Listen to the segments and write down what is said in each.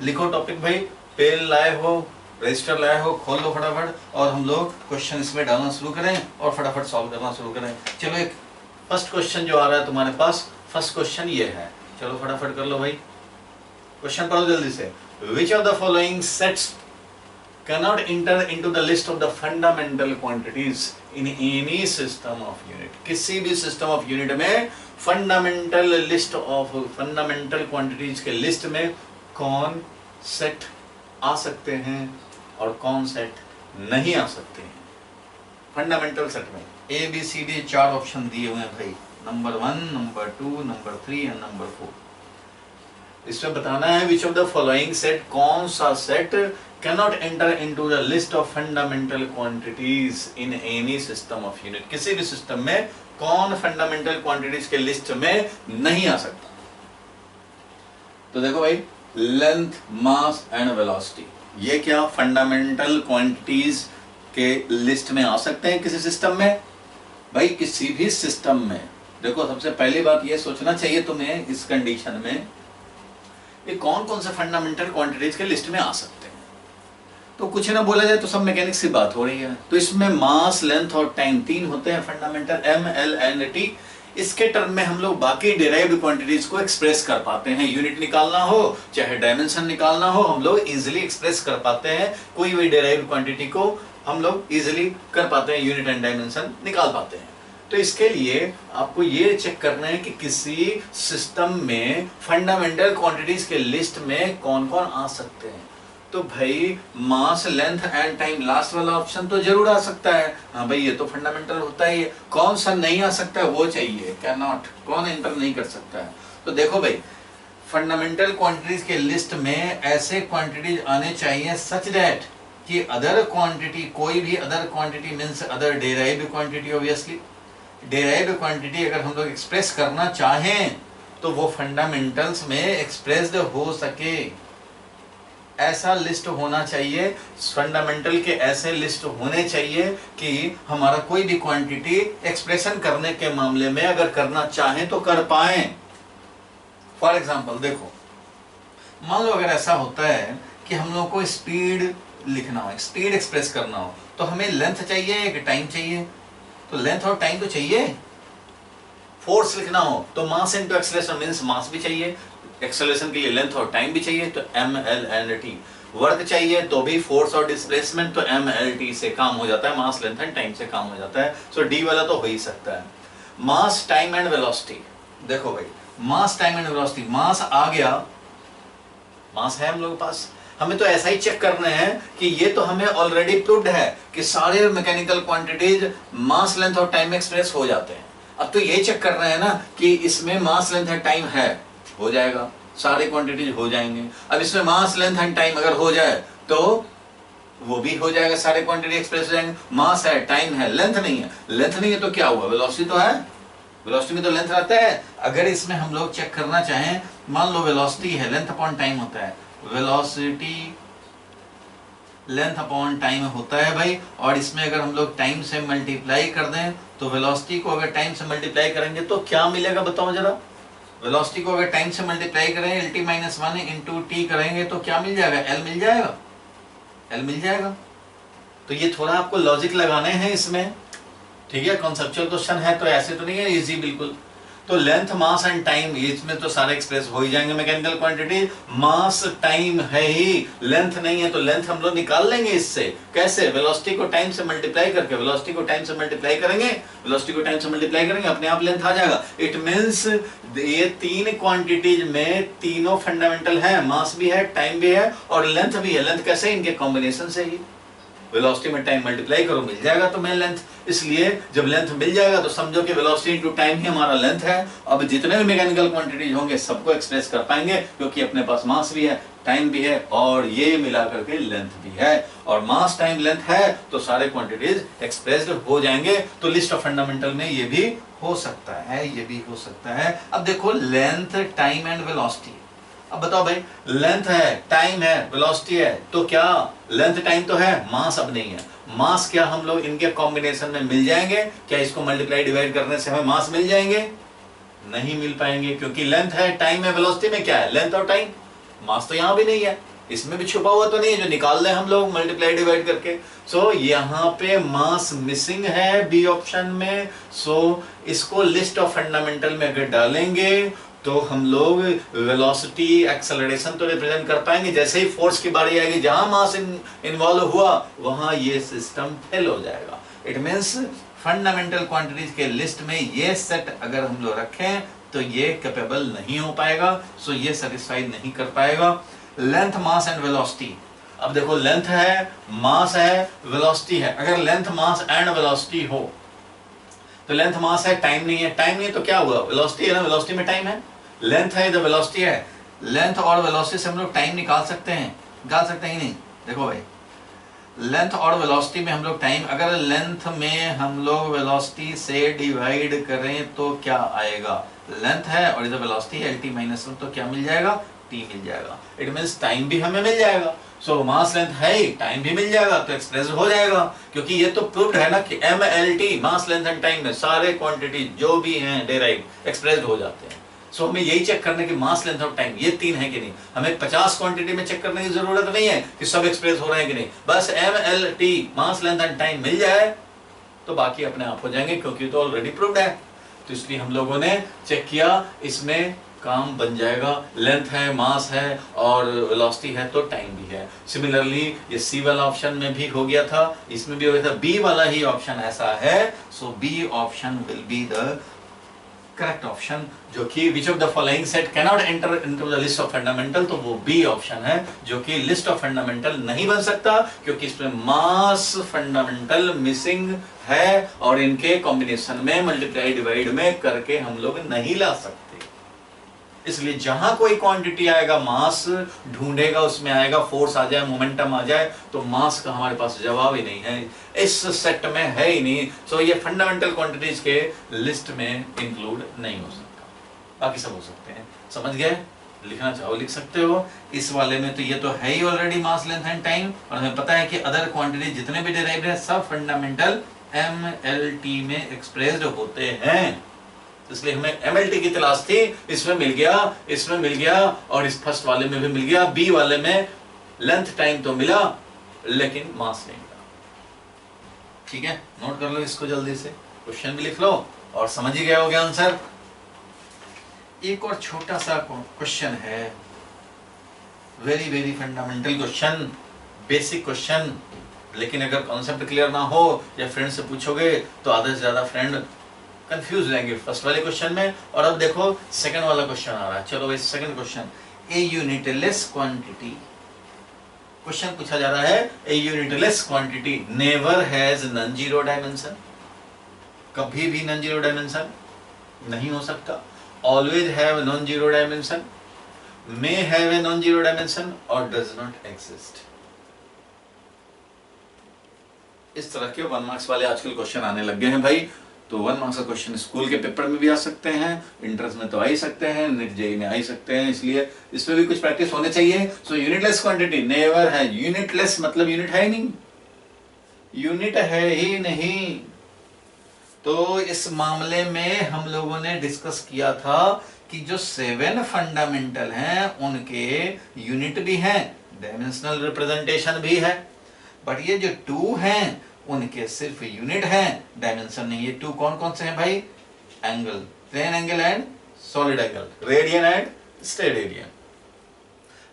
लिखो टॉपिक भाई, पेन लाए हो, रजिस्टर लाए हो, खोल लो फटाफट और हम लोग क्वेश्चन इसमें डालना शुरू करें और फटाफट सॉल्व करना शुरू करें। चलो एक फर्स्ट क्वेश्चन जो आ रहा है तुम्हारे पास, फर्स्ट क्वेश्चन ये है, चलो फटाफट कर लो भाई, क्वेश्चन पढ़ो जल्दी से। विच of the following sets cannot enter into the list of the fundamental quantities in any system of unit। किसी भी सिस्टम ऑफ यूनिट में fundamental list of fundamental quantities के लिस्ट में कौन सेट आ सकते हैं और कौन सेट नहीं आ सकते हैं। फंडामेंटल सेट में A B C D 4 option दिए हुए हैं भाई, number 1, number 2, number 3 and number 4। इसमें बताना है which of the following set, कौन सा set cannot enter into the list of fundamental quantities in any system of unit। किसी भी सिस्टम में कौन फंडामेंटल क्वांटिटीज के लिस्ट में नहीं आ सकता। तो देखो भाई, लेंथ, मास एंड वेलोसिटी, ये क्या फंडामेंटल क्वांटिटीज के लिस्ट में आ सकते हैं किसी सिस्टम में? भाई किसी भी सिस्टम में देखो, सबसे पहली बात ये सोचना चाहिए तुम्हें इस कंडीशन में, ये कौन कौन से फंडामेंटल क्वांटिटीज के लिस्ट में आ सकते हैं। तो कुछ ना बोला जाए तो सब मैकेनिक्स की बात हो रही है। तो इसमें मास, लेंथ और टाइम 3 होते हैं fundamental, M, L and T. इसके टर्म में हम लोग बाकी डिराइव्ड क्वांटिटीज को एक्सप्रेस कर पाते हैं। यूनिट निकालना हो चाहे डायमेंशन निकालना हो, हम लोग इजिली एक्सप्रेस कर पाते हैं। कोई भी डिराइव्ड क्वांटिटी को हम लोग इजिली कर पाते हैं, यूनिट एंड डायमेंशन निकाल पाते हैं। तो इसके लिए आपको ये चेक करना है कि किसी सिस्टम में फंडामेंटल क्वांटिटीज के लिस्ट में कौन कौन आ सकते हैं। तो भाई मास, लेंथ एंड टाइम, लास्ट वाला ऑप्शन तो जरूर आ सकता है। हाँ भाई, ये तो फंडामेंटल होता ही है। कौन सा नहीं आ सकता है वो चाहिए, कैन नॉट, कौन एंटर नहीं कर सकता है। तो देखो भाई, फंडामेंटल क्वांटिटीज के लिस्ट में ऐसे क्वांटिटीज आने चाहिए सच दैट कि अदर क्वांटिटी, कोई भी other quantity means other derived quantity, obviously derived quantity अगर हम लोग एक्सप्रेस करना चाहें तो वो फंडामेंटल्स में एक्सप्रेस्ड हो सके। ऐसा लिस्ट होना चाहिए, फंडामेंटल के ऐसे लिस्ट होने चाहिए कि हमारा कोई भी क्वांटिटी एक्सप्रेशन करने के मामले में अगर करना चाहें तो कर पाए। फॉर एग्जांपल देखो, मान लो अगर ऐसा होता है कि हम लोग को स्पीड लिखना हो, स्पीड एक्सप्रेस करना हो, तो हमें लेंथ चाहिए कि टाइम चाहिए? तो लेंथ और टाइम तो चाहिए। फोर्स लिखना हो तो मास इनटू एक्सेलरेशन मींस मास भी चाहिए, एक्सेलरेशन के लिए लेंथ और टाइम भी चाहिए, तो M, L and T. Work चाहिए तो भी फोर्स और डिस्प्लेसमेंट, तो एम, एल, टी से काम हो जाता है, मास, लेंथ एंड टाइम से काम हो जाता है। सो डी वाला तो हो ही सकता है। मास, टाइम एंड वेलोसिटी, देखो भाई, मास, टाइम एंड वेलोसिटी, मास आ गया, मास है हम लोग के पास, हमें तो ऐसा ही चेक करना है कि ये तो हमें ऑलरेडी प्रूव्ड है कि सारे मैकेनिकल क्वांटिटीज मास, लेंथ और टाइम एक्सप्रेस हो जाते हैं। अब तो ये चेक करना है ना कि इसमें मास, लेंथ एंड टाइम है, हो जाएगा, सारे क्वांटिटीज हो जाएंगे। अब इसमें मास, लेंथ एंड टाइम अगर हो जाए तो वो भी हो जाएगा, सारे क्वांटिटी एक्सप्रेस हो जाएंगे। मास है, टाइम है, लेंथ नहीं है। लेंथ नहीं है तो क्या हुआ, वेलोसिटी तो है, वेलोसिटी में तो लेंथ रहता है। अगर इसमें हम लोग चेक करना चाहें, मान लो वेलोसिटी है, लेंथ अपॉन टाइम होता है, वेलोसिटी लेंथ अपॉन टाइम होता है भाई, और इसमें अगर हम लोग टाइम से मल्टीप्लाई कर दें तो वेलोसिटी को अगर टाइम से मल्टीप्लाई करेंगे तो क्या मिलेगा बताओ जरा। वेलोसिटी को अगर टाइम से मल्टीप्लाई करें, LT-1 इंटू टी करेंगे तो क्या मिल जाएगा, L मिल जाएगा, L मिल जाएगा। तो ये थोड़ा आपको लॉजिक लगाने हैं इसमें, ठीक है, कॉन्सेप्चुअल क्वेश्चन है तो ऐसे तो नहीं है, इजी बिल्कुल। तो लेंथ, मास एंड टाइम, इसमें तो सारे एक्सप्रेस हो ही जाएंगे मैकेनिकल क्वांटिटी। मास, टाइम है ही, लेंथ नहीं है, तो लेंथ हम लोग निकाल लेंगे इससे। कैसे, वेलोसिटी को टाइम से मल्टीप्लाई करके, वेलोसिटी को टाइम से मल्टीप्लाई करेंगे, वेलोसिटी को टाइम से मल्टीप्लाई करेंगे, अपने आप लेंथ आ जाएगा। इट मींस ये 3 क्वांटिटीज में तीनों फंडामेंटल है, मास भी है, टाइम भी है और लेंथ भी है। लेंथ कैसे, इनके कॉम्बिनेशन से ही, वेलोसिटी में टाइम मल्टीप्लाई करो मिल जाएगा तुम्हें लेंथ। इसलिए जब लेंथ मिल जाएगा तो समझो कि वेलोसिटी इनटू टाइम ही हमारा लेंथ है। अब जितने भी मैकेनिकल क्वांटिटीज होंगे सबको एक्सप्रेस कर पाएंगे, क्योंकि अपने पास मास भी है, टाइम भी है और ये मिला करके लेंथ भी है। और मास, टाइम, लेंथ है तो सारे क्वांटिटीज एक्सप्रेस्ड हो जाएंगे। तो लिस्ट ऑफ फंडामेंटल में ये भी हो सकता है, ये भी हो सकता है। अब देखो, लेंथ, टाइम एंड वेलोसिटी, अब बताओ भाई, लेंथ है, टाइम है, वेलोसिटी है, तो क्या लेंथ, टाइम तो है, मास अब नहीं है। मास क्या हम लोग इनके कॉम्बिनेशन में मिल जाएंगे क्या? इसको मल्टीप्लाई डिवाइड करने से हमें मास मिल जाएंगे? नहीं मिल पाएंगे, क्योंकि लेंथ है, टाइम है, वेलोसिटी में क्या है, लेंथ और टाइम, मास तो यहां भी नहीं है। इसमें भी छुपा हुआ तो नहीं है जो निकाल लें हम लोग मल्टीप्लाई डिवाइड करके। सो यहाँ पे मास मिसिंग है बी ऑप्शन में। सो इसको लिस्ट ऑफ फंडामेंटल में अगर डालेंगे तो हम लोग वेलोसिटी एक्सेलरेशन तो रिप्रेजेंट कर पाएंगे। जैसे ही फोर्स की बारी आएगी, जहां मास इन्वॉल्व हुआ वहां ये सिस्टम फेल हो जाएगा। इट मीन्स फंडामेंटल क्वांटिटीज के लिस्ट में ये सेट अगर हम लोग रखें तो ये कैपेबल नहीं हो पाएगा। सो ये सेटिस्फाइड नहीं कर पाएगा। Length, mass and velocity. अब देखो लेंथ है, मास है, वेलोसिटी है। अगर लेंथ, मास एंड वेलोसिटी हो तो लेंथ मास है, टाइम नहीं है। टाइम नहीं है तो क्या हुआ? वेलोसिटी है ना, वेलोसिटी में टाइम है। लेंथ है तो वेलोसिटी है। लेंथ और वेलोसिटी से हम लोग टाइम निकाल सकते हैं, निकाल सकते हैं ही नहीं। देखो भाई, लेंथ और वेलोसिटी में हम लोग टाइम, अगर लेंथ में हम लोग वेलोसिटी से डिवाइड करें तो क्या आएगा? लेंथ है और इधर वेलोसिटी है, lt माइनस 1, तो क्या मिल जाएगा? t मिल जाएगा। इट मीन्स टाइम भी हमें मिल जाएगा। सो मास लेंथ है ही, टाइम भी मिल जाएगा, तो एक्सप्रेस हो जाएगा। क्योंकि ये तो प्रूव्ड है ना कि mlt mass length and time में सारे क्वांटिटी जो भी हैं डेराइव एक्सप्रेस हो जाते हैं। सो हमें यही चेक करने की मास लेंथ और टाइम ये तीन है कि नहीं। हमें 50 क्वांटिटी में चेक करने की जरूरत नहीं है कि सब एक्सप्रेस हो रहे हैं कि नहीं। बस mlt mass length and time मिल जाए तो बाकी अपने आप हो जाएंगे, क्योंकि तो ऑलरेडी प्रूव्ड है। तो इसलिए हम लोगों ने चेक किया, इसमें काम बन जाएगा। लेंथ है, मास है और वेलोसिटी है तो टाइम भी है। सिमिलरली ये सी वाला ऑप्शन में भी हो गया था, इसमें भी हो गया था। बी वाला ही ऑप्शन ऐसा है। So B option will be the correct option, जो कि which of the following set can not enter into the list of fundamental, तो वो बी ऑप्शन है जो कि लिस्ट ऑफ फंडामेंटल नहीं बन सकता, क्योंकि इसमें मास फंडामेंटल मिसिंग है और इनके कॉम्बिनेशन में मल्टीप्लाई डिवाइड में करके हम लोग नहीं ला सकते। इसलिए जहां कोई क्वांटिटी आएगा, मास ढूंढेगा, उसमें आएगा फोर्स आ जाए, मोमेंटम आ जाए, तो मास का हमारे पास जवाब ही नहीं है, इस सेट में है ही नहीं। सो ये फंडामेंटल क्वांटिटीज के लिस्ट में इंक्लूड नहीं हो सकता। बाकी सब हो सकते हैं। समझ गए? लिखना चाहो लिख सकते हो। इस वाले में तो ये तो है ही already mass length and time, और हमें पता है कि अदर क्वांटिटी जितने भी डिराइव्ड है सब फंडामेंटल MLT में एक्सप्रेस्ड होते हैं। इसलिए हमें MLT की तलाश थी, इसमें मिल गया, इसमें मिल गया और इस फर्स्ट वाले में भी मिल गया। बी वाले में लेंथ टाइम तो मिला लेकिन मास नहीं मिला। ठीक है, नोट कर लो इसको जल्दी से, क्वेश्चन भी लिख लो और समझ ही गया होगा आंसर। एक और छोटा सा क्वेश्चन है, very very fundamental question, basic question, लेकिन अगर कॉन्सेप्ट क्लियर ना हो या फ्रेंड से पूछोगे तो आधे से ज्यादा फ्रेंड कंफ्यूज रहेंगे फर्स्ट वाले क्वेश्चन में। और अब देखो सेकंड वाला क्वेश्चन आ रहा है। चलो भाई second question, a unitless quantity, question पूछा जा रहा है a unitless quantity never has non zero dimension, कभी भी नॉन जीरो डायमेंशन नहीं हो सकता, always have non zero dimension, may have a non zero dimension और डज नॉट एग्जिस्ट। इस तरह के 1 मार्क्स वाले आजकल क्वेश्चन आने लग गए हैं भाई। तो 1 मार्क्स का क्वेश्चन स्कूल के पेपर में भी आ सकते हैं, इंट्रेंस में तो आ ही सकते हैं, नेट जेईई में आ ही सकते हैं, इसलिए इसमें भी कुछ प्रैक्टिस होने चाहिए। सो यूनिटलेस क्वांटिटी नेवर है, यूनिटलेस मतलब यूनिट है ही नहीं, यूनिट है ही नहीं। तो इस मामले में हम लोगों ने डिस्कस किया था कि जो 7 फंडामेंटल हैं उनके यूनिट भी हैं, डायमेंशनल रिप्रेजेंटेशन भी है, बट ये जो 2 हैं उनके सिर्फ यूनिट है, डायमेंशन नहीं। ये 2 कौन कौन से हैं भाई? Angle, plane angle and solid angle, radian and steradian.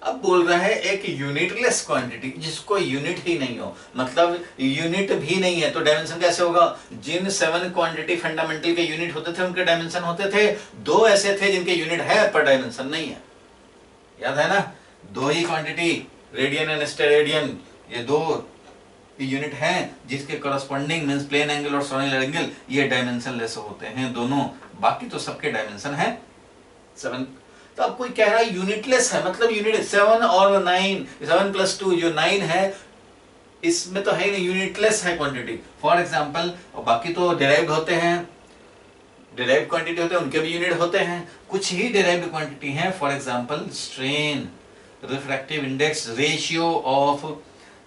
अब बोल रहा है एक यूनिटलेस क्वांटिटी जिसको यूनिट ही नहीं हो, मतलब यूनिट भी नहीं है, तो डायमेंशन कैसे होगा? जिन 7 क्वांटिटी फंडामेंटल के यूनिट होते थे उनके डायमेंशन होते थे, 2 ऐसे थे जिनके यूनिट है पर डायमेंशन नहीं है। याद है ना, 2 ही क्वांटिटी, रेडियन एंड स्टेरेडियन, ये 2 यूनिट हैं जिसके करस्पॉन्डिंग मींस प्लेन एंगल और सॉलिड एंगल ये डायमेंशन लेस होते हैं दोनों, बाकी तो सबके डायमेंशन है 7। तो अब कोई कह रहा है यूनिटलेस है, मतलब यूनिट 7 और 9, 7 + 2 जो 9 है इसमें तो है नहीं, यूनिटलेस है क्वांटिटी। फॉर एग्जांपल बाकी तो डिराइव्ड होते हैं, डिराइव्ड क्वांटिटी होते हैं उनके भी यूनिट होते हैं, कुछ ही डिराइव्ड क्वांटिटी हैं। For example strain, refractive index, ratio of,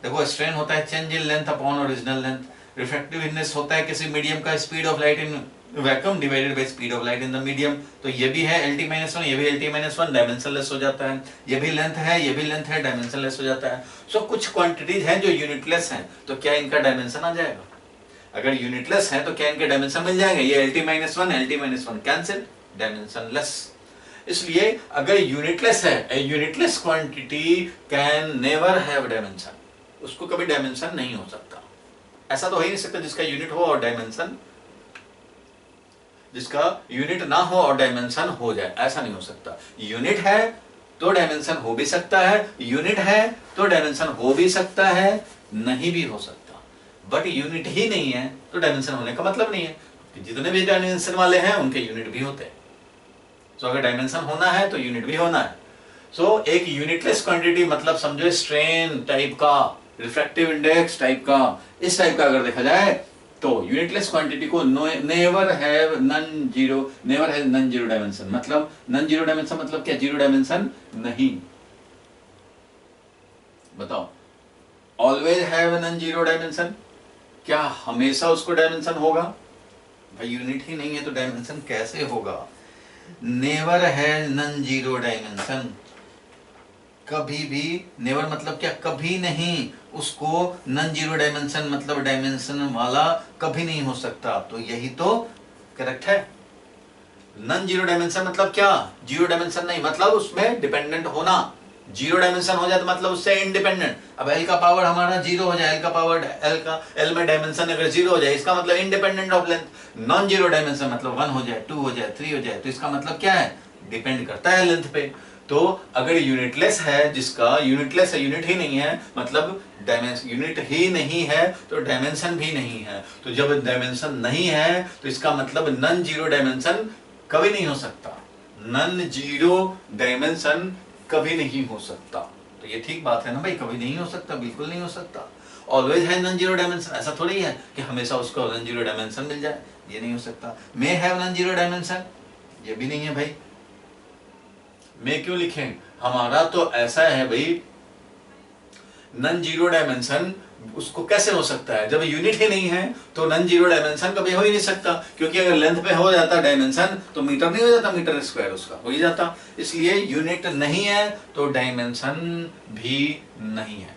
देखो स्ट्रेन होता है change in length upon original length, refractive index होता है किसी मीडियम का speed of light in vacuum divided by speed of light in the medium. तो ये भी है LT-1, ये भी LT-1, डायमेंशनलेस हो जाता है। ये भी लेंथ है, ये भी लेंथ है, डायमेंशनलेस हो जाता है। सो कुछ क्वांटिटीज हैं जो यूनिटलेस हैं, तो क्या इनका डायमेंशन आ जाएगा? अगर यूनिटलेस है तो क्या इनके डायमेंशन मिल जाएंगे? ये LT-1 कैंसिल, डायमेंशनलेस। इसलिए अगर यूनिटलेस है, a unitless quantity can never have dimension, उसको कभी डायमेंशन नहीं हो सकता। ऐसा तो हो ही नहीं सकता जिसका यूनिट हो और डायमेंशन, जिसका यूनिट ना हो और डायमेंशन हो जाए, ऐसा नहीं हो सकता। यूनिट है तो डायमेंशन हो भी सकता है, यूनिट है तो डायमेंशन हो भी सकता है, नहीं भी हो सकता। बट यूनिट ही नहीं है तो डायमेंशन होने का मतलब नहीं है। जितने भी डायमेंशन वाले हैं उनके यूनिट भी होते हैं। तो अगर डायमेंशन होना है तो यूनिट भी होना है। सो एक यूनिटलेस क्वांटिटी मतलब समझो स्ट्रेन टाइप का, रिफ्रैक्टिव इंडेक्स टाइप का, इस टाइप का अगर देखा जाए तो यूनिटलेस क्वांटिटी को never have non zero dimension. मतलब नन जीरो डायमेंशन मतलब क्या? जीरो डायमेंशन नहीं। बताओ, always have non zero dimension, क्या हमेशा उसको डायमेंशन होगा? भाई यूनिट ही नहीं है तो डायमेंशन कैसे होगा? Never has non zero dimension, कभी भी, नेवर मतलब क्या? कभी नहीं, उसको नन जीरो डायमेंशन मतलब डायमेंशन वाला कभी नहीं हो सकता। तो यही तो करेक्ट है। नन जीरो डायमेंशन मतलब क्या? जीरो डायमेंशन नहीं, मतलब उसमें डिपेंडेंट होना। जीरो डायमेंशन हो जाए तो मतलब उससे इंडिपेंडेंट। अब एल का पावर हमारा जीरो हो जाए, एल का पावर एल में डायमेंशन अगर जीरो हो जाए, इसका मतलब independent of length. Non zero dimension मतलब 1 हो जाए, 2 हो जाए, 3 हो जाए, तो इसका मतलब क्या है? डिपेंड करता है लेंथ पे। तो अगर यूनिटलेस है, जिसका यूनिटलेस है, यूनिट ही नहीं है, मतलब डायमेंशन, यूनिट ही नहीं है तो डायमेंशन भी नहीं है। तो जब डायमेंशन नहीं है तो इसका मतलब नन जीरो डायमेंशन कभी नहीं हो सकता। नन जीरो डायमेंशन कभी नहीं हो सकता। तो ये ठीक बात है ना भाई, कभी नहीं हो सकता, बिल्कुल नहीं हो सकता। ऑलवेज है नन जीरो डायमेंशन, ऐसा थोड़ी है कि हमेशा उसको नन जीरो डायमेंशन मिल जाए, ये नहीं हो सकता। May have non zero dimension, ये भी नहीं है भाई। मैं क्यों लिखें? हमारा तो ऐसा है भाई, नन जीरो डायमेंशन उसको कैसे हो सकता है? जब यूनिट ही नहीं है तो नन जीरो डायमेंशन कभी हो ही नहीं सकता, क्योंकि अगर लेंथ पे हो जाता डायमेंशन तो मीटर नहीं हो जाता, मीटर स्क्वायर उसका हो ही जाता। इसलिए यूनिट नहीं है तो डायमेंशन भी नहीं है।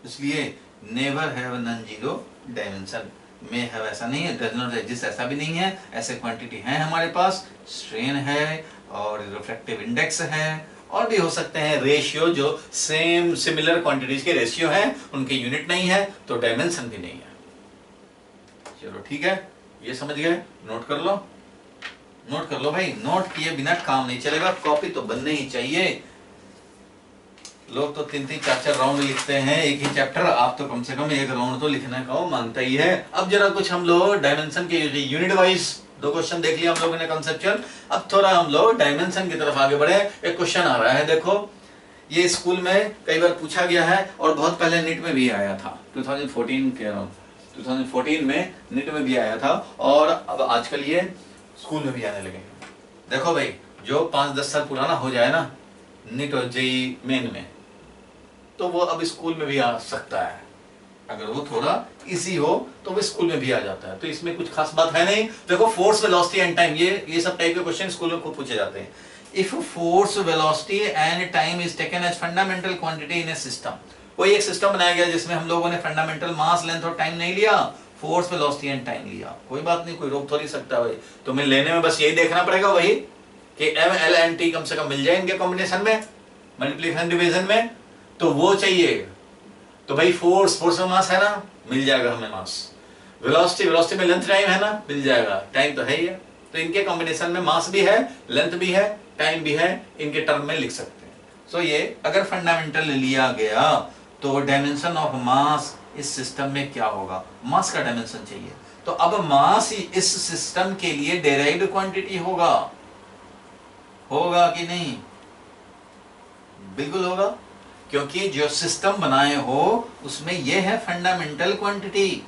इसलिए never have non zero dimension. May have ऐसा नहीं है, डज नॉट एग्जिस्ट ऐसा भी नहीं है। ऐसे क्वांटिटी है हमारे पास, स्ट्रेन है और रिफ्रैक्टिव इंडेक्स है, और भी हो सकते हैं रेशियो, जो सेम सिमिलर क्वांटिटीज के रेशियो हैं, उनके यूनिट नहीं है तो डायमेंशन भी नहीं है। चलो ठीक है, ये समझ गए? नोट कर लो, नोट कर लो भाई, नोट किए बिना काम नहीं चलेगा। कॉपी तो बनने ही चाहिए। लोग तो 3-3 4-4 राउंड लिखते हैं एक ही चैप्टर, आप तो कम से कम एक राउंड तो लिखने का वो मानता ही है। अब जरा कुछ हम लोग डायमेंशन के यूनिट वाइज 2 क्वेश्चन देख लिया हम लोगों ने कंसेप्चुअल। अब थोड़ा हम लोग डायमेंशन की तरफ आगे बढ़े। एक क्वेश्चन आ रहा है, देखो ये स्कूल में कई बार पूछा गया है और बहुत पहले नीट में भी आया था, 2014 में नीट में भी आया था, और अब आजकल ये स्कूल में भी आने लगे। देखो भाई, जो 5-10 साल पुराना हो जाए ना नीट और जेईई मेन में, तो वो अब स्कूल में भी आ सकता है। अगर वो थोड़ा इजी हो तो वो स्कूल में भी आ जाता है, तो इसमें कुछ खास बात है नहीं। देखो फोर्स, वेलोसिटी एंड टाइम, ये सब टाइप के क्वेश्चन स्कूल में खूब पूछे जाते हैं। If force, velocity and time is taken as fundamental quantity in a system, कोई एक सिस्टम बनाया गया जिसमें हम लोगों ने फंडामेंटल मास, लेंथ और टाइम नहीं लिया, फोर्स, वेलोसिटी एंड टाइम लिया, कोई बात नहीं, कोई रोक थोड़ी सकता भाई। तुम्हें लेने में बस यही देखना पड़ेगा वही कि एम, एल एंड टी कम से कम मिल जाए इनके कॉम्बिनेशन में, मल्टीप्लिकेशन डिवीजन में, तो वो चाहिए। तो भाई फोर्स में मास है ना, मिल जाएगा हमें मास। वेलोसिटी में लेंथ, टाइम है ना, मिल जाएगा, टाइम तो है ही है। तो इनके कॉम्बिनेशन में मास भी है, लेंथ भी है, टाइम भी है, इनके टर्म में लिख सकते हैं। सो ये अगर फंडामेंटल लिया गया तो डायमेंशन ऑफ मास इस सिस्टम में क्या होगा? मास का डायमेंशन चाहिए। तो अब मास इस सिस्टम के लिए डेराइव्ड क्वांटिटी होगा कि नहीं? बिल्कुल होगा, क्योंकि जो सिस्टम बनाए हो उसमें यह है फंडामेंटल क्वांटिटी।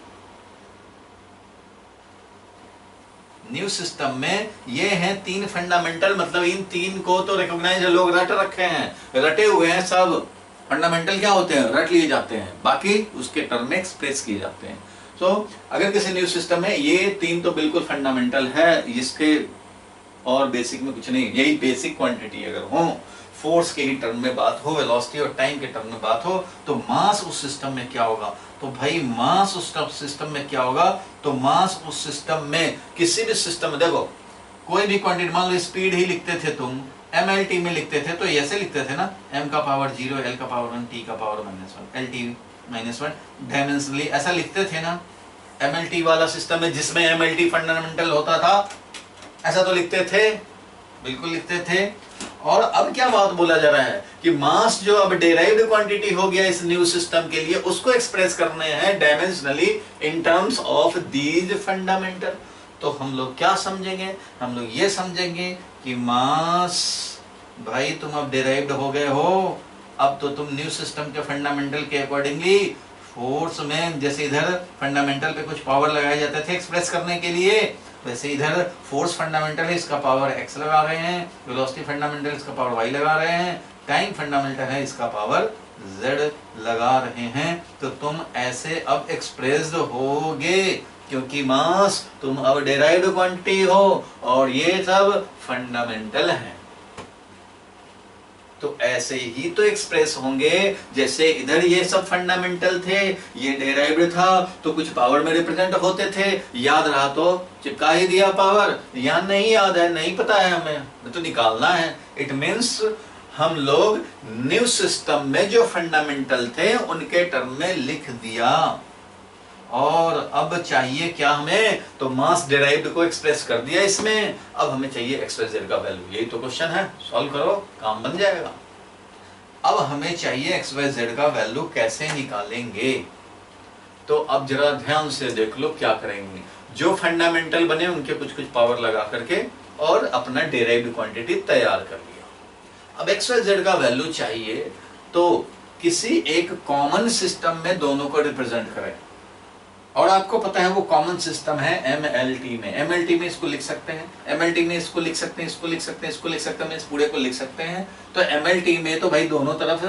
न्यू सिस्टम में ये हैं 3 फंडामेंटल, मतलब इन 3 को तो रिकॉग्नाइज लोग रट रखे हैं, रटे हुए हैं सब। फंडामेंटल क्या होते हैं? रट लिए जाते हैं, बाकी उसके टर्म में एक्सप्रेस किए जाते हैं। तो अगर किसी न्यू सिस्टम में ये तीन तो बिल्कुल फंडामेंटल है, इसके और बेसिक में कुछ नहीं, यही बेसिक क्वांटिटी अगर हो, फोर्स के ही टर्म में बात हो, वेलोसिटी और टाइम के टर्म में बात हो, तो मास उस सिस्टम में क्या होगा? तो भाई मास उस सिस्टम में क्या होगा? तो मास उस सिस्टम में, किसी भी सिस्टम में देखो कोई भी क्वांटिटी, मान लो स्पीड ही लिखते थे तुम, mlt में लिखते थे, तो ऐसे लिखते थे ना, m का पावर 0, l का पावर 1, t का पावर -1, lt -1 डायमेंशनली, ऐसा लिखते थे ना mlt वाला सिस्टम में, जिसमें mlt फंडामेंटल होता था, ऐसा तो लिखते थे, बिल्कुल लिखते थे। और अब क्या बात बोला जा रहा है कि मास जो अब डेराइव्ड क्वांटिटी हो गया इस न्यू सिस्टम के लिए, उसको एक्सप्रेस करने हैं dimensionally in terms of these fundamental. तो हम लोग क्या समझेंगे? हम लोग ये समझेंगे कि मास, भाई तुम अब डेराइव्ड हो गए हो, अब तो तुम न्यू सिस्टम के फंडामेंटल के अकॉर्डिंगली फोर्स में, जैसे इधर फंडामेंटल पे कुछ पावर लगाए जाते थे एक्सप्रेस करने के लिए, वैसे इधर फोर्स फंडामेंटल है, इसका पावर x लगा रहे हैं, वेलोसिटी फंडामेंटल इसका पावर y लगा रहे हैं, टाइम फंडामेंटल है, इसका पावर z लगा रहे हैं। तो तुम ऐसे अब एक्सप्रेस्ड होगे, क्योंकि मास तुम अब डेराइव्ड क्वांटिटी हो और ये सब फंडामेंटल है। तो ऐसे ही तो एक्सप्रेस होंगे, जैसे इधर ये सब फंडामेंटल थे, ये डेराइव्ड था, तो कुछ पावर में रिप्रेजेंट होते थे, याद रहा तो चिपका ही दिया पावर, या नहीं याद है, नहीं पता है हमें, तो निकालना है। इट मीन्स हम लोग न्यू सिस्टम में जो फंडामेंटल थे उनके टर्म में लिख दिया, और अब चाहिए क्या हमें? तो मास डेराइव्ड को एक्सप्रेस कर दिया इसमें, अब हमें चाहिए एक्स वाई जेड का वैल्यू। यही तो क्वेश्चन है, सॉल्व करो, काम बन जाएगा। अब हमें चाहिए एक्स वाई जेड का वैल्यू कैसे निकालेंगे? तो अब जरा ध्यान से देख लो क्या करेंगे। जो फंडामेंटल बने उनके कुछ कुछ पावर लगा करके और अपना डेराइव्ड क्वांटिटी तैयार कर लिया। अब एक्स वाई जेड का वैल्यू चाहिए, तो किसी एक कॉमन सिस्टम में दोनों को रिप्रेजेंट करें, और आपको पता है वो कॉमन सिस्टम है MLT में। MLT में इसको लिख सकते हैं, MLT में इसको लिख सकते हैं, इसको लिख सकते हैं, इसको लिख सकते हैं, इस पूरे को लिख सकते हैं। तो MLT में तो भाई दोनों तरफ,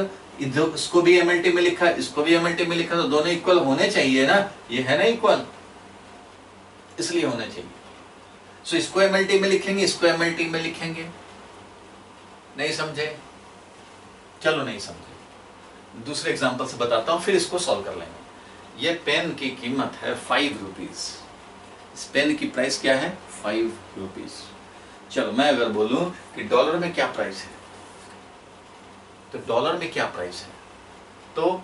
इसको भी MLT में लिखा, इसको भी MLT में लिखा, तो दोनों इक्वल होने चाहिए ना, ये है ना इक्वल, इसलिए होने चाहिए। सो इसको MLT में लिखेंगे, इसको MLT में लिखेंगे। नहीं समझे? चलो नहीं समझे, दूसरे एग्जाम्पल से बताता हूं, फिर इसको सॉल्व कर लेंगे। ये पेन की कीमत है 5 रुपीज। इस पेन की प्राइस क्या है? 5 रुपीज। चलो मैं अगर बोलूं कि डॉलर में क्या प्राइस है, तो डॉलर में क्या प्राइस है, तो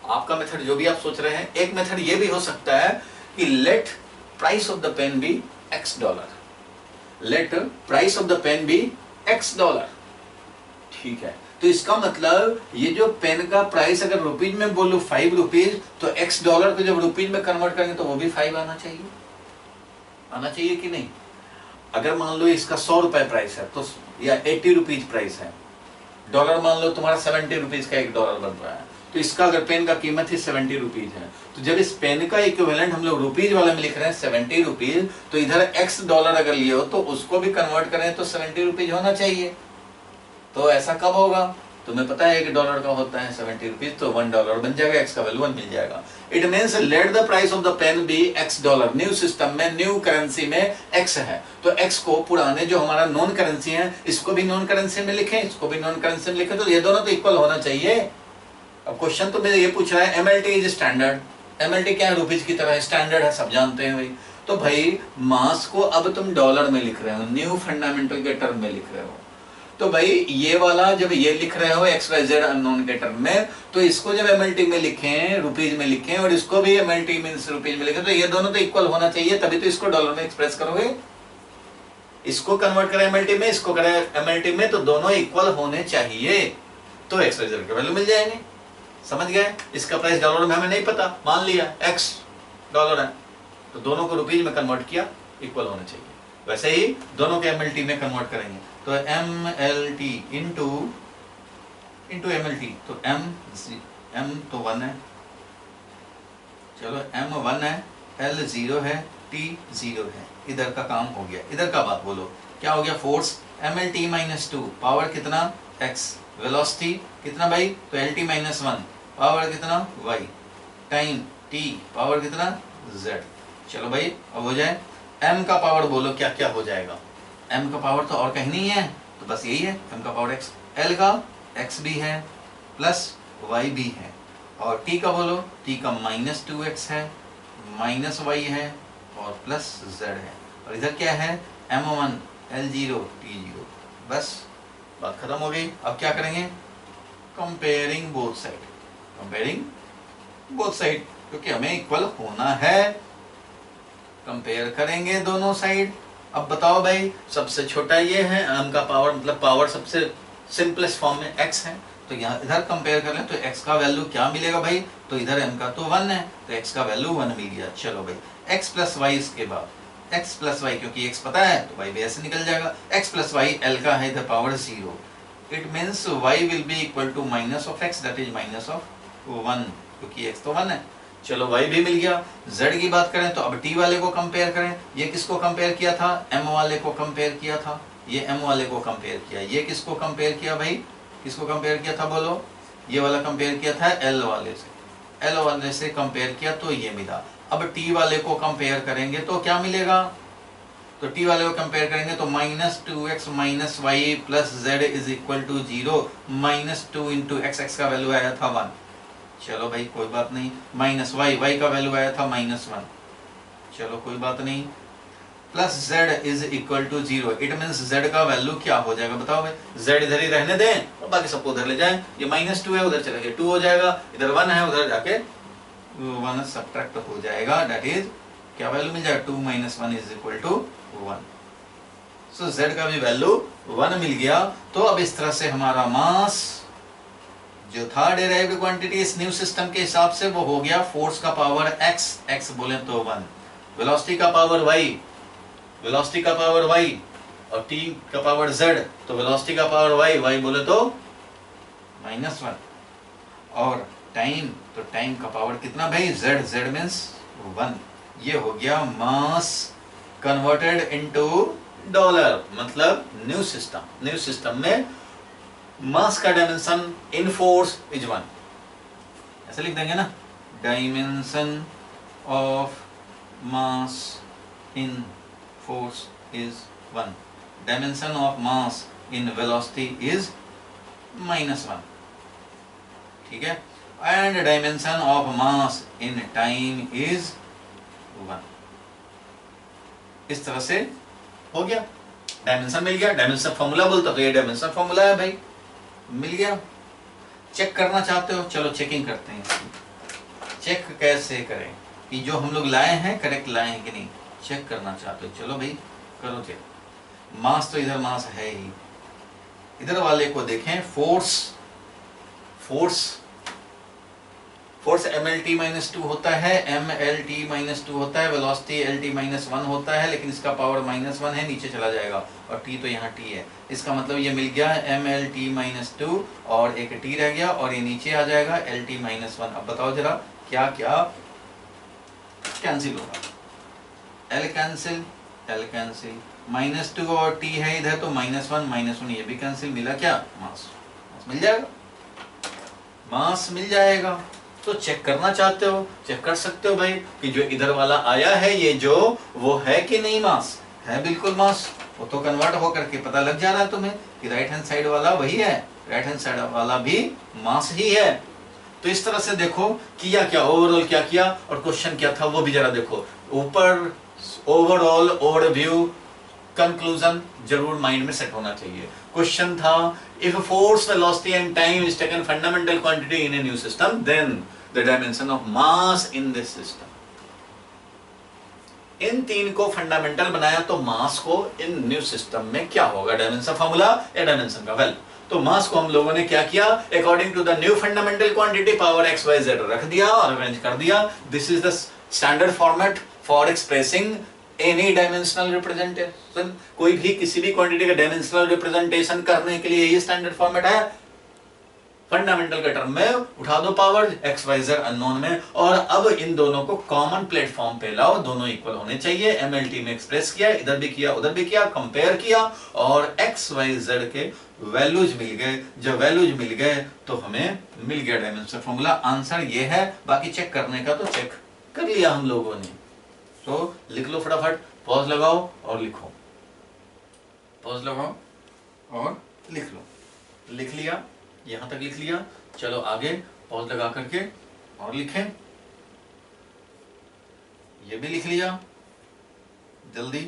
आपका मेथड जो भी आप सोच रहे हैं, एक मेथड ये भी हो सकता है कि let price of the pen be x dollar, let price of the pen be x dollar. ठीक है, तो इसका मतलब ये जो पेन का प्राइस अगर रुपीज में बोलूं 5 रुपीज, तो x डॉलर को जब रुपीज में कन्वर्ट करेंगे तो वो भी 5 आना चाहिए, आना चाहिए कि नहीं? अगर मान लो इसका 100 रुपए प्राइस है, तो या 80 रुपीज प्राइस है, डॉलर मान लो तुम्हारा 70 रुपीज का 1 डॉलर बन रहा है, तो इसका अगर पेन का कीमत ही 70 रुपीज है, तो जब इस पेन का इक्विवेलेंट हम लोग रुपीज वाले में लिख रहे हैं 70 रुपीज, तो इधर x डॉलर अगर लिए हो तो उसको भी कन्वर्ट करें तो 70 रुपीज होना चाहिए। तो ऐसा कब होगा? तुम्हें पता है 1 डॉलर का होता है 70 रुपीज, तो 1 डॉलर बन जाएगा, x का वैल्यू 1 मिल जाएगा। It means let the price of the pen be x dollar. New system में, न्यू करेंसी में x है, तो x को पुराने जो हमारा नॉन करेंसी है, इसको भी नॉन करेंसी में लिखें, इसको भी नॉन करेंसी में लिखें, तो ये दोनों तो इक्वल होना चाहिए। अब क्वेश्चन तो मेरे ये पूछ रहा है MLT इज स्टैंडर्ड। MLT क्या है? रुपीज की तरह स्टैंडर्ड है, सब जानते हैं भाई। तो भाई मास को अब तुम डॉलर में लिख रहे हो, न्यू फंडामेंटल के टर्म में लिख रहे हो, तो भाई ये वाला जब ये लिख रहे हो एक्स वाई जेड अननोन के टर्म में, तो इसको जब MLT में लिखें, रुपीज में लिखें, और इसको भी MLT में रुपीज में लिखें, तो ये दोनों तो इक्वल होना चाहिए, तभी तो इसको डॉलर में एक्सप्रेस करोगे। इसको कन्वर्ट करें MLT में, इसको करें MLT में, तो दोनों इक्वल होने चाहिए, तो एक्स वाई जेड के वैल्यू मिल जाएंगे। समझ गए? इसका प्राइस डॉलर में हमें नहीं पता, मान लिया x डॉलर है, तो दोनों को रुपीज में कन्वर्ट किया, इक्वल होने चाहिए। वैसे ही दोनों के MLT में कन्वर्ट करेंगे, तो MLT इंटू MLT, तो M तो 1 है, चलो M 1 है, L 0 है, T 0 है, इधर का काम हो गया। इधर का बात बोलो, क्या हो गया? फोर्स MLT - 2, पावर कितना? x, वेलोसिटी कितना भाई? तो LT - 1, पावर कितना? y, टाइम t, पावर कितना? z। चलो भाई अब हो जाए, m का पावर बोलो क्या क्या हो जाएगा। m का पावर तो और कहीं नहीं है, तो बस यही है m का पावर x। l का x भी है प्लस y भी है, और t का बोलो, t का -2x है, -y है और प्लस z है, और इधर क्या है m1 l0 t0। बस बात खत्म हो गई। अब क्या करेंगे, comparing both side, comparing both side, क्योंकि हमें इक्वल होना है। कंपेयर करेंगे दोनों साइड। अब बताओ भाई, सबसे छोटा ये है m का पावर, मतलब पावर सबसे सिंपलेस्ट फॉर्म में x है, तो यहाँ इधर कंपेयर कर लें तो x का वैल्यू क्या मिलेगा भाई, तो इधर m का तो 1 है, तो x का वैल्यू 1 मिल गया। चलो भाई x प्लस वाई, इसके बाद x प्लस वाई, क्योंकि x पता है तो y भी ऐसे निकल जाएगा। x प्लस वाई l का है इधर power 0, it means y will be equal to minus of x, that is minus of 1, क्योंकि x तो 1 है। चलो y भी मिल गया। z की बात करें तो अब t वाले को कंपेयर करें, ये किसको कंपेयर किया था, m वाले को कंपेयर किया था, ये m वाले को कंपेयर किया, ये किसको कंपेयर किया भाई, किसको कंपेयर किया था बोलो, ये वाला कंपेयर किया था l वाले से, l वाले से कंपेयर किया तो ये मिला। अब t वाले को कंपेयर करेंगे तो क्या मिलेगा, तो t वाले को कंपेयर करेंगे तो -2x - y plus z is equal to 0, -2 into x का वैल्यू आया था 1। चलो भाई कोई बात नहीं, माइनस y का वैल्यू आया था -1, चलो कोई बात नहीं, plus z is equal to 0, it means z का वैल्यू क्या हो जाएगा बताओ भाई, z इधर ही रहने दें और बाकी सबको उधर ले जाएं। ये -2 है, उधर चला गया 2 हो जाएगा, इधर 1 है, उधर जाके 1 सब्ट्रैक्ट हो जाएगा, दैट इज क्या वैल्यू मिल जाएगा, 2 - 1 is equal to 1। So z का भी वैल्यू 1 मिल गया। तो अब इस तरह से हमारा मास जो था डेराइव्ड क्वांटिटी इस न्यू सिस्टम के हिसाब से वो हो गया फोर्स का पावर x, x बोले तो 1, वेलोसिटी का पावर y, वेलोसिटी का पावर y, और t का पावर z, तो वेलोसिटी का पावर y, y बोले तो -1, और टाइम, तो टाइम का पावर कितना भाई z, z मीन्स 1। ये हो गया मास कन्वर्टेड इनटू डॉलर, मतलब न्यू सिस्टम में मास का डायमेंशन इन फोर्स इज 1, ऐसे लिख देंगे ना, dimension of mass in force is 1, dimension of mass in velocity is -1, ठीक है, and dimension of mass in time is 1। इस तरह से हो गया, डायमेंशन मिल गया, डायमेंशन फॉर्मूला बोलता तो ये डायमेंशन फॉर्मूला है भाई, मिल गया। चेक करना चाहते हो, चलो चेकिंग करते हैं। चेक कैसे करें कि जो हम लोग लाए हैं करेक्ट लाए हैं कि नहीं, चेक करना चाहते हो, चलो भाई करो चेक। मास तो इधर मास है ही, इधर वाले को देखें, फोर्स mlt-2 होता है, mlt-2 होता है, वेलोसिटी lt-1 होता है, लेकिन इसका पावर -1 है, नीचे चला जाएगा, और t तो यहाँ t है, इसका मतलब ये मिल गया mlt-2 और एक t रह गया, और ये नीचे आ जाएगा lt-1। अब बताओ जरा क्या क्या कैंसिल होगा, l कैंसिल, -2 और t है इधर, तो -1 ये भी कैंसिल, मिला क्या, मास मिल जाएगा, मास मिल जाएगा। तो चेक करना चाहते हो, चेक कर सकते हो भाई कि जो इधर वाला आया है ये जो, वो है कि नहीं मास, है बिल्कुल मास, वो तो कन्वर्ट होकर के पता लग जा रहा है तुम्हें कि राइट हैंड साइड वाला वही है, राइट हैंड साइड वाला भी मास ही है। तो इस तरह से देखो किया क्या, ओवरऑल क्या किया और क्वेश्चन क्या था वो भी जरा देखो। ऊपर ओवरऑल ओवरव्यू कंक्लूजन जरूर माइंड में सेट होना चाहिए। क्वेश्चन था if force velocity and time is taken fundamental quantity in a new system then the dimension of mass in this system. इन तीन को फंडामेंटल बनाया तो मास को इन न्यू सिस्टम में क्या होगा, डायमेंशन फॉर्मूला या डायमेंशन का वैल्यू। तो मास को हम लोगों ने क्या किया, according to the new fundamental quantity power x y z रख दिया और अरेंज कर दिया। This is the standard format for expressing any dimensional representation. कोई भी किसी भी क्वांटिटी का डायमेंशनल रिप्रेजेंटेशन करने के लिए ये स्टैंडर्ड फॉर्मेट है। फंडामेंटल के टर्म में उठा दो power x y z unknown में, और अब इन दोनों को कॉमन प्लेटफॉर्म पे लाओ, दोनों इक्वल होने चाहिए। MLT में एक्सप्रेस किया, इधर भी किया उधर भी किया, कंपेयर किया और x y z के वैल्यूज मिल गए। जब वैल्यूज मिल गए तो हमें मिल गया डायमेंशन फॉर्मूला। आंसर ये है, बाकी चेक करने का तो चेक कर लिया हम लोगों ने। तो लिख लो फटाफट, पॉज लगाओ और लिखो, पॉज लगाओ और लिख लो। लिख लिया, यहां तक लिख लिया, चलो आगे पॉज लगा करके और लिखें। ये भी लिख लिया जल्दी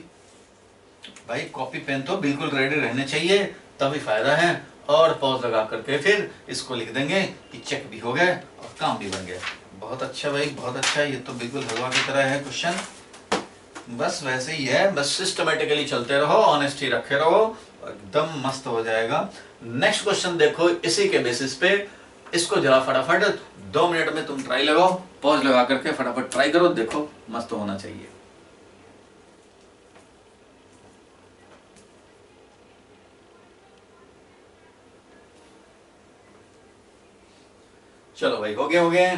भाई, कॉपी पेन तो बिल्कुल रेडी रहने चाहिए, तभी फायदा है। और पॉज लगा करके फिर इसको लिख देंगे कि चेक भी हो गए और काम भी बन गया। बहुत अच्छा भाई, बहुत अच्छा, ये तो बिल्कुल हलवा की तरह है क्वेश्चन। बस वैसे ही है, बस सिस्टमेटिकली चलते रहो, ऑनेस्टी रखे रहो, एकदम मस्त हो जाएगा। नेक्स्ट क्वेश्चन देखो इसी के बेसिस पे, इसको जरा फटाफट 2 मिनट में तुम ट्राई लगाओ, पॉज लगा करके फटाफट ट्राई करो, देखो मस्त होना चाहिए। चलो भाई, हो गए हो गए,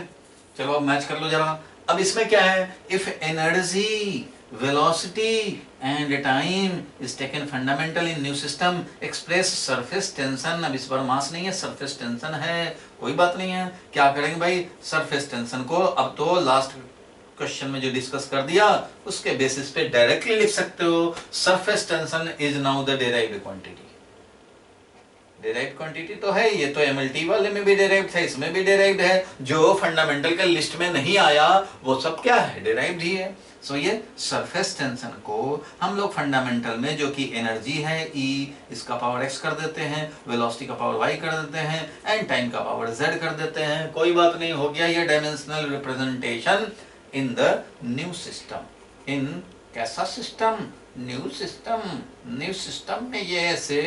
चलो अब मैच कर लो जरा। अब इसमें क्या है, if energy, velocity and time is taken fundamental in new system express surface tension. अब इस बार मास नहीं है, सरफेस टेंशन है, कोई बात नहीं है। क्या करेंगे भाई, सरफेस टेंशन को अब तो लास्ट क्वेश्चन में जो डिस्कस कर दिया उसके बेसिस पे डायरेक्टली लिख सकते हो। Surface tension is now the derived quantity. Derived quantity तो है, ये तो एमएलटी वाले में भी डिराइव्ड है, इसमें भी डिराइव्ड है। जो फंडामेंटल के लिस्ट में नहीं आया वो सब क्या है, डिराइव्ड ही है। सो ये सरफेस टेंशन को हम लोग फंडामेंटल में जो कि एनर्जी है E, इसका पावर x कर देते हैं, वेलोसिटी का पावर y कर देते हैं, एंड टाइम का पावर z कर देते हैं। कोई बात नहीं, हो गया ये dimensional representation in the new system. इन कैसा system, new system. New system में ये ऐसे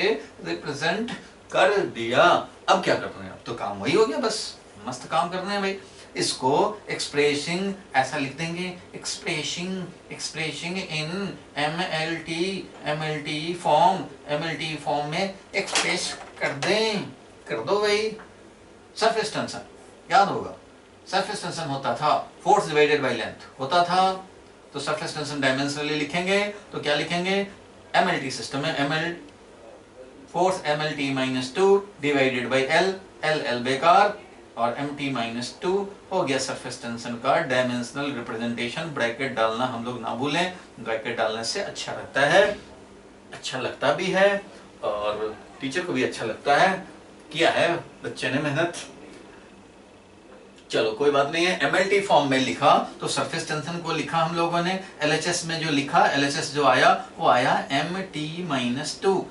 रिप्रेजेंट कर दिया। अब क्या करना है, अब तो काम वही हो गया, बस मस्त काम करना है भाई। इसको एक्सप्रेसिंग ऐसा लिख देंगे, एक्सप्रेसिंग इन एमएलटी फॉर्म में एक्सप्रेस कर दें, कर दो भाई। सरफेस टेंशन याद होगा, सरफेस टेंशन होता था फोर्स डिवाइडेड बाय लेंथ होता था, तो सरफेस टेंशन डायमेंशनली लिखेंगे तो क्या लिखेंगे, एमएलटी सिस्टम में ML force MLT -2 divided by L, L बेकार, और mt-2 हो गया सरफेस टेंशन का डायमेंशनल रिप्रेजेंटेशन। ब्रैकेट डालना हम लोग ना भूलें, ब्रैकेट डालने से अच्छा लगता है, अच्छा लगता भी है और टीचर को भी अच्छा लगता है, किया है बच्चे ने मेहनत। चलो कोई बात नहीं है, एमएलटी फॉर्म में लिखा तो सरफेस टेंशन को लिखा हम लोगों ने, एलएचएस में जो लिखा, एलएचएस जो आया वो आया mt-2।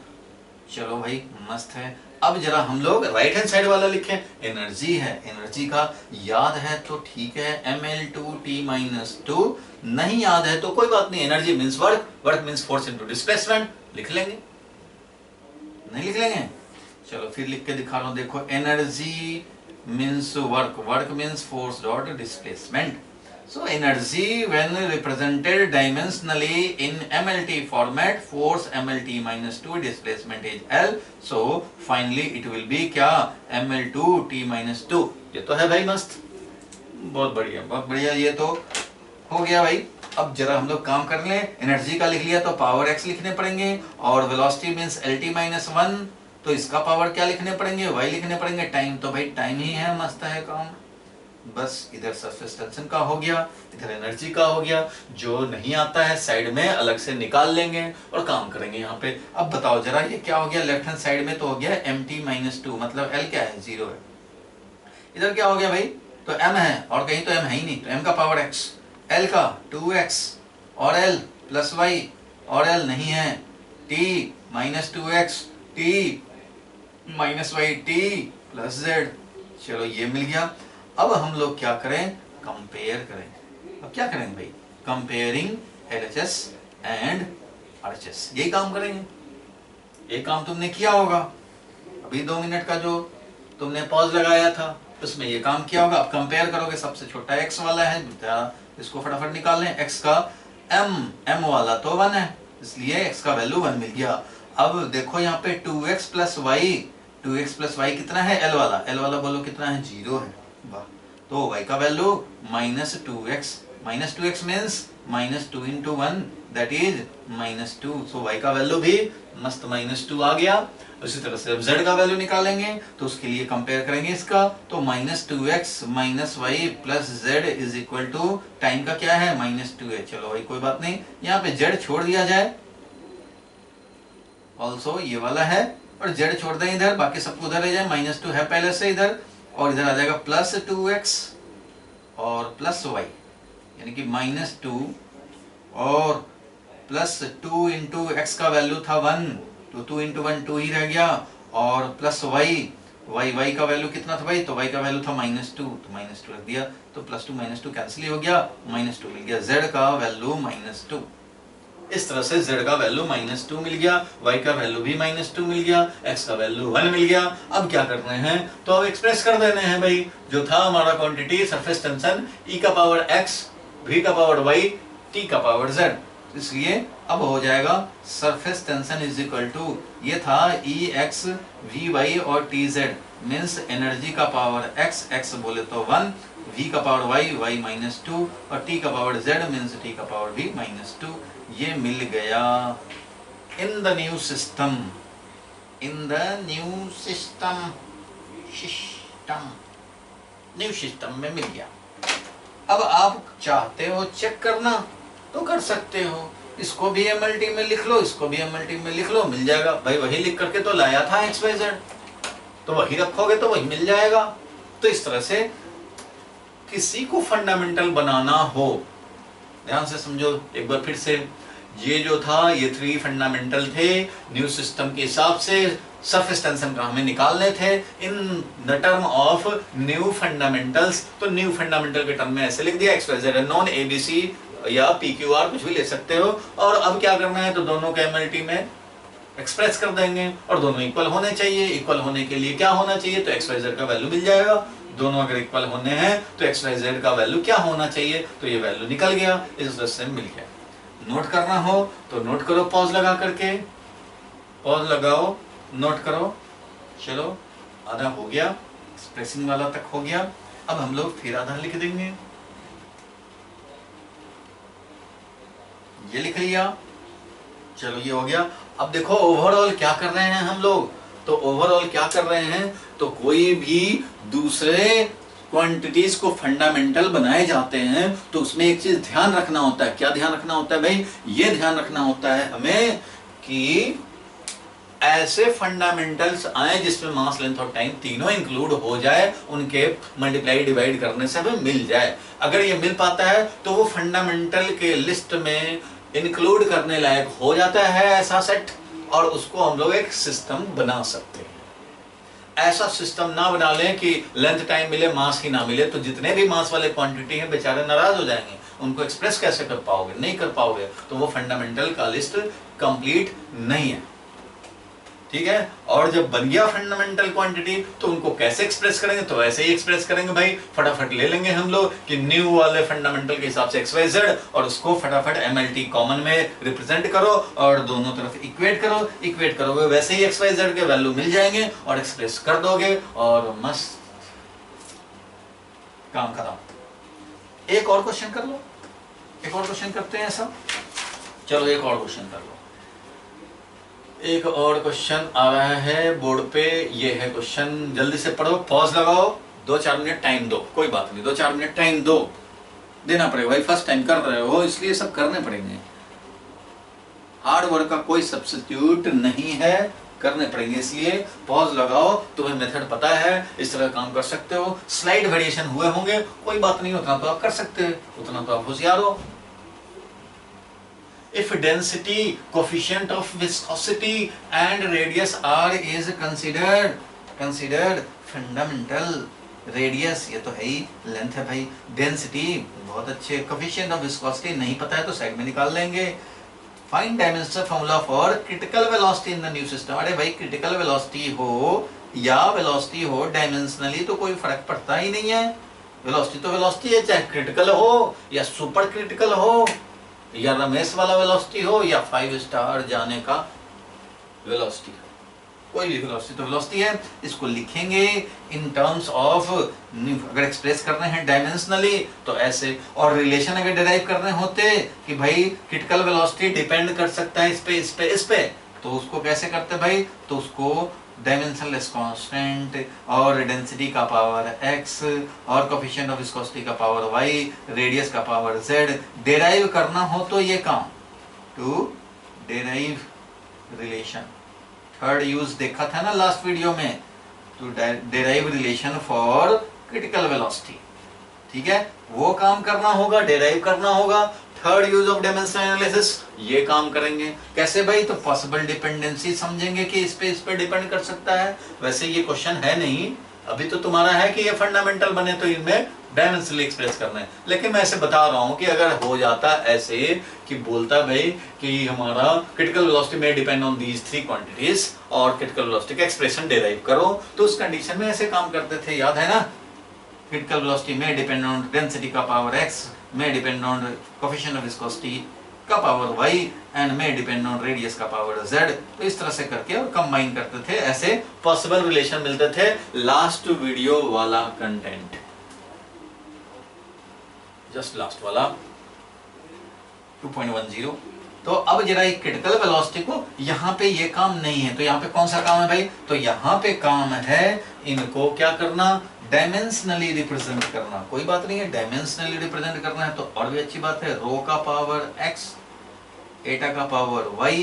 चलो भाई मस्त है। अब जरा हम लोग राइट हैंड साइड वाला लिखें, एनर्जी है, एनर्जी का याद है तो ठीक है, ml2t-2, नहीं याद है तो कोई बात नहीं, energy means work, work means force into displacement, लिख लेंगे, नहीं लिख लेंगे। चलो फिर लिख के दिखा रहा हूं, देखो energy means work, work means force dot displacement. So energy when represented dimensionally in MLT format, force MLT-2, displacement is L. So finally it will be क्या, ML2T-2। ये तो है भाई मस्त, बहुत बढ़िया बहुत बढ़िया, ये तो हो गया भाई। अब जरा हम लोग काम कर लें, एनर्जी का लिख लिया तो पावर x लिखने पड़ेंगे, और वेलोसिटी मींस LT-1 तो इसका पावर क्या लिखने पड़ेंगे, y लिखने पड़ेंगे। टाइम तो भाई टाइम ही है, मस्त है काम। बस इधर सरफेस टेंशन का हो गया, इधर एनर्जी का हो गया, जो नहीं आता है साइड में अलग से निकाल लेंगे और काम करेंगे यहाँ पे। अब बताओ जरा ये क्या हो गया, लेफ्ट हैंड साइड में तो हो गया mt-2, मतलब L क्या है, 0 है। इधर क्या हो गया भाई, तो M है और कहीं तो M है ही नहीं, तो M का पावर x, L का 2x और L प्लस y, और L नहीं है, t-2x t-y t plus z। चलो ये मिल गया। अब हम लोग क्या करें, कंपेयर करें। अब क्या करेंगे भाई, कंपेयरिंग LHS एंड RHS, यही काम करेंगे। ये काम तुमने किया होगा अभी 2 मिनट का जो तुमने पॉज लगाया था उसमें ये काम किया होगा। अब कंपेयर करोगे, सबसे छोटा x वाला है, इसको फटाफट निकाल लें। x का m वाला तो 1 है, इसलिए x का वैल्यू 1 मिल गया। अब देखो यहाँ पे 2x प्लस y कितना है, L वाला बोलो कितना है, 0 है। तो y का value -2x minus 2x means minus 2 into 1 that is minus 2। So y का वैल्यू भी मस्त माइनस 2 आ गया। उसी तरह से अब z का वैल्यू निकालेंगे तो उसके लिए कंपेयर करेंगे इसका, तो minus 2x minus y plus z is equal to time का क्या है माइनस 2 है। चलो भाई कोई बात नहीं, यहाँ पे z छोड़ दिया जाए, ऑल्सो ये वाला है, और z छोड़ दें इधर, बाकी सबको उधर ले जाए, माइनस 2 है पहले से इधर, और इधर आ जाएगा प्लस 2x और प्लस y, यानी कि माइनस 2 और प्लस 2 इंटू एक्स का वैल्यू था 1, तो 2 इंटू 1 2 ही रह गया, और प्लस y का वैल्यू कितना था भाई, तो y का वैल्यू था माइनस 2, तो माइनस 2 रख दिया, तो प्लस 2 माइनस 2 कैंसिल हो गया, माइनस 2 मिल गया, z का वैल्यू माइनस 2। इस तरह से z का वैल्यू माइनस 2 मिल गया, y का वैल्यू भी माइनस 2 मिल गया, x का वैल्यू 1 मिल गया। अब क्या करना है, तो अब एक्सप्रेस कर देने हैं भाई, जो था हमारा क्वांटिटी सरफेस टेंशन e का पावर x v का पावर y t का पावर z, इसलिए अब हो जाएगा surface tension is equal to, ये था ई एक्स वी वाई और टी जेड मीन्स एनर्जी का पावर x, x बोले तो 1, v का पावर y, y माइनस 2 और t का पावर z मीन्स t का पावर v माइनस 2। ये मिल गया इन the new system, in the new system, new system में मिल गया। अब आप चाहते हो चेक करना तो कर सकते हो, इसको भी एमएलटी में लिख लो, इसको भी एमएलटी में लिख लो, मिल जाएगा भाई। वही लिख करके तो लाया था एक्स वाई जेड, तो वही रखोगे तो वही मिल जाएगा। तो इस तरह से किसी को फंडामेंटल बनाना हो, ध्यान से समझो एक बार फिर से, ये जो था ये 3 फंडामेंटल थे न्यू सिस्टम के हिसाब से, सरफेस टेंशन का हमें निकालने थे in the term of new fundamentals. तो न्यू फंडामेंटल के टर्म में ऐसे लिख दिया, X Y Z non ABC या PQR कुछ भी ले सकते हो। और अब क्या करना है, तो दोनों के एमएलटी में एक्सप्रेस कर देंगे, और दोनों इक्वल होने चाहिए। इक्वल होने के लिए क्या होना चाहिए, तो एक्स वाई जेड का वैल्यू मिल जाएगा। दोनों अगर इक्वल होने हैं तो एक्स वाई जेड का वैल्यू क्या होना चाहिए, तो ये वैल्यू निकल गया, इस वजह से मिल गया। नोट करना हो तो नोट करो, पॉज लगा करके, पॉज लगाओ, नोट करो। चलो आधा हो गया, एक्सप्रेसिंग वाला तक हो गया। अब हम लोग फिर आधा लिख देंगे, ये लिख लिया, चलो ये हो गया। अब देखो ओवरऑल क्या कर रहे हैं हम लोग, तो ओवरऑल क्या कर रहे हैं, तो कोई भी दूसरे क्वांटिटीज को फंडामेंटल बनाए जाते हैं तो उसमें एक चीज ध्यान रखना होता है। क्या ध्यान रखना होता है भाई, ये ध्यान रखना होता है हमें कि ऐसे फंडामेंटल्स आए जिसमें मास लेंथ और टाइम तीनों इंक्लूड हो जाए, उनके मल्टीप्लाई डिवाइड करने से हमें मिल जाए। अगर ये मिल पाता है तो वो फंडामेंटल के लिस्ट में इंक्लूड करने लायक हो जाता है ऐसा सेट, और उसको हम लोग एक सिस्टम बना सकते हैं। ऐसा सिस्टम ना बना लें कि लेंथ टाइम मिले मास ही ना मिले, तो जितने भी मास वाले क्वांटिटी हैं बेचारे नाराज हो जाएंगे, उनको एक्सप्रेस कैसे कर पाओगे, नहीं कर पाओगे, तो वो फंडामेंटल का लिस्ट कंप्लीट नहीं है, ठीक है। और जब बन गया फंडामेंटल क्वांटिटी तो उनको कैसे एक्सप्रेस करेंगे, तो ऐसे ही एक्सप्रेस करेंगे भाई, फटाफट ले लेंगे हम लोग कि न्यू वाले फंडामेंटल के हिसाब से एक्स वाई जेड, और उसको फटाफट एमएलटी कॉमन में रिप्रेजेंट करो और दोनों तरफ इक्वेट करो, इक्वेट करोगे वैसे ही एक्स वाई जेड के वैल्यू मिल जाएंगे और एक्सप्रेस कर दोगे, और मस्त काम खत्म। एक और क्वेश्चन कर लो, एक और क्वेश्चन करते हैं ऐसा, चलो एक और क्वेश्चन कर लो। एक और क्वेश्चन आ रहा है बोर्ड पे, ये है क्वेश्चन, जल्दी से पढ़ो, पॉज लगाओ, 2-4 मिनट टाइम दो, कोई बात नहीं, 2-4 मिनट टाइम दो, देना पड़ेगा भाई, फर्स्ट टाइम कर रहे हो इसलिए सब करने पड़ेंगे। हार्ड वर्क का कोई सब्स्टिट्यूट नहीं है, करने पड़ेंगे, इसलिए पॉज लगाओ। तुम्हें मेथड पता है, इस तरह काम कर सकते हो। स्लाइड वेरिएशन हुए होंगे, कोई बात नहीं, उतना तो आप कर सकते हैं, उतना तो आप होशियार हो। If density, coefficient of viscosity and radius r is considered fundamental, radius ये तो है ही, लेंथ है भाई, डेंसिटी बहुत अच्छे, कोफिशिएंट ऑफ विस्कोसिटी नहीं पता है तो साइड में निकाल लेंगे। Find dimensional formula for critical velocity in the new system. अरे भाई क्रिटिकल वेलोसिटी हो या वेलोसिटी हो, डायमेंशनली तो कोई फर्क पड़ता ही नहीं है। वेलोसिटी तो वेलोसिटी है, चाहे क्रिटिकल हो या सुपर क्रिटिकल हो, या रमेश वाला वेलोसिटी हो या 5 स्टार जाने का वेलोसिटी हो, कोई भी वेलोसिटी तो वेलोसिटी है, इसको लिखेंगे इन टर्म्स ऑफ, अगर एक्सप्रेस करने हैं डायमेंशनली तो ऐसे, और रिलेशन अगर डिराइव करने होते कि भाई क्रिटिकल वेलोसिटी डिपेंड कर सकता है इस पे, तो उसको कैसे करते भाई, तो उसको डायमेंशनलेस कांस्टेंट और डेंसिटी का पावर x और कोफिशिएंट ऑफ विस्कोसिटी का पावर y, रेडियस का पावर z डिराइव करना हो तो ये काम, to derive relation, third use देखा था ना लास्ट वीडियो में, to derive relation for critical velocity, ठीक है, वो काम करना होगा, डिराइव करना होगा। Third use of dimensional analysis ये काम करेंगे कैसे भाई, तो पॉसिबल डिपेंडेंसी समझेंगे कि इस पे डिपेंड कर सकता है। वैसे ये क्वेश्चन है नहीं, अभी तो तुम्हारा है कि ये फंडामेंटल बने तो इनमें डायमेंशनली एक्सप्रेस करना है, लेकिन मैं ऐसे बता रहा हूं कि अगर हो जाता ऐसे कि बोलता भाई कि हमारा क्रिटिकल वेलोसिटी में depend on these three quantities और क्रिटिकल वेलोसिटी का एक्सप्रेशन डिराइव करो, तो उस कंडीशन में ऐसे काम करते थे, याद है ना, क्रिटिकल वेलोसिटी में डिपेंड ऑन डेंसिटी का पावर x, में depend on coefficient of viscosity का पावर y एंड में डिपेंड ऑन रेडियस का पावर z। तो इस तरह से करके और कंबाइन करते थे, ऐसे पॉसिबल रिलेशन मिलते थे। लास्ट वीडियो वाला कंटेंट, जस्ट लास्ट वाला 2.10। तो अब जरा एक क्रिटिकल वेलोसिटी को, यहाँ पे ये काम नहीं है, तो यहाँ पे कौन सा काम है भाई, तो यहाँ पे काम है इनको क्या करना, डायमेंशनली रिप्रेजेंट करना। कोई बात नहीं है, डायमेंशनली रिप्रेजेंट करना है तो और भी अच्छी बात है, रो का पावर x, एटा का पावर y,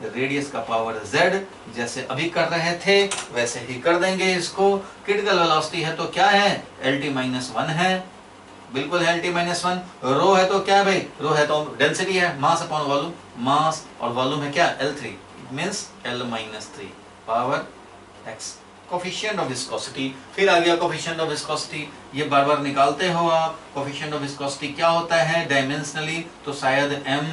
रेडियस का पावर z, जैसे अभी कर रहे थे वैसे ही कर देंगे इसको। क्रिटिकल वेलोसिटी है तो क्या है, LT-1 है, बिल्कुल है LT-1। रो है तो क्या है भाई, रो है तो डेंसिटी है, मास अपॉन वॉल्यूम, मास और वॉल्यूम है क्या, L3, it means L-3 power x। Coefficient of viscosity, फिर आ गया कोफिशिएंट ऑफ विस्कोसिटी, ये बार बार निकालते हो आप। कोफिशिएंट ऑफ विस्कोसिटी क्या होता है डायमेंशनली, तो शायद m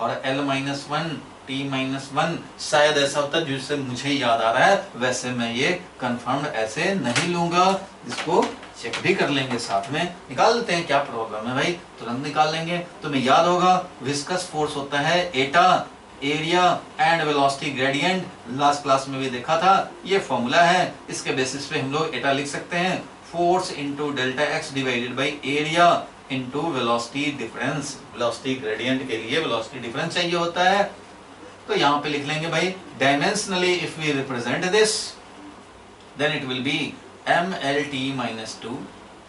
और L-1 T-1, शायद ऐसा होता है, जिससे मुझे याद आ रहा है, वैसे मैं ये कंफर्म ऐसे नहीं लूंगा, इसको चेक भी कर लेंगे साथ में, निकाल लेते हैं, क्या प्रॉब्लम है भाई, तुरंत निकाल लेंगे। तुम्हें याद होगा विस्कस फोर्स होता है एटा, area and velocity gradient, last class में भी देखा था, ये फॉर्मूला है, इसके बेसिस पे हम लोग एटा लिख सकते हैं, force into delta x divided by area into velocity difference. Velocity gradient के लिए वेलोसिटी डिफरेंस चाहिए होता है, तो यहाँ पे लिख लेंगे भाई dimensionally if we represent this then it will be MLT-2,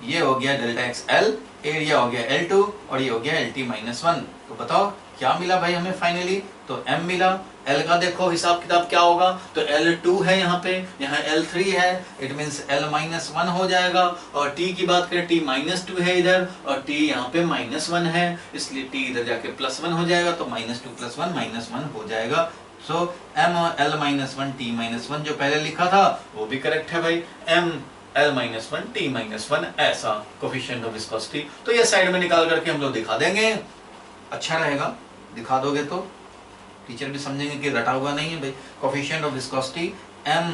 ये हो गया डेल्टा एक्स L, एरिया हो गया L2 और ये हो गया LT-1। तो बताओ क्या मिला भाई हमें फाइनली, तो m मिला। L का देखो हिसाब किताब क्या होगा, तो L2 है यहाँ पे, यहाँ L3 है, इट मींस L-1 हो जाएगा, और T की बात करें T-2 है इधर, और T यहाँ पे -1 है, इसलिए T इधर जाके +1 हो जाएगा, तो -2 + 1 -1 हो जाएगा। सो m L-1 T-1 जो पहले लिखा था वो भी करेक्ट है भाई, m L-1 T-1 ऐसा कोफिशिएंट ऑफ विस्कोसिटी। तो ये साइड में निकाल करके हम लोग दिखा देंगे, अच्छा रहेगा, दिखा दोगे तो टीचर भी समझेंगे कि रटा हुआ नहीं है भाई। Coefficient of viscosity m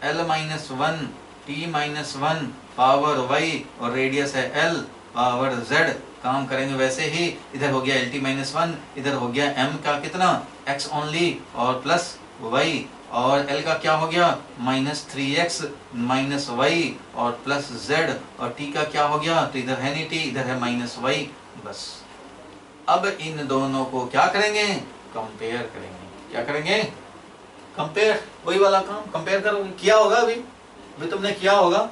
L-1 T-1 power y और रेडियस है L पावर z, काम करेंगे वैसे ही, इधर हो गया LT-1, इधर हो गया m का कितना x ओनली और प्लस y, और L का क्या हो गया -3x माइनस y और प्लस z, और t का क्या हो गया, तो इधर है नहीं t, इधर है -y, बस। अब इन दोनों को क्या करेंगे, कंपेयर करेंगे। क्या करेंगे, कंपेयर, वही वाला काम, कंपेयर करोगे, किया होगा अभी तुमने किया होगा,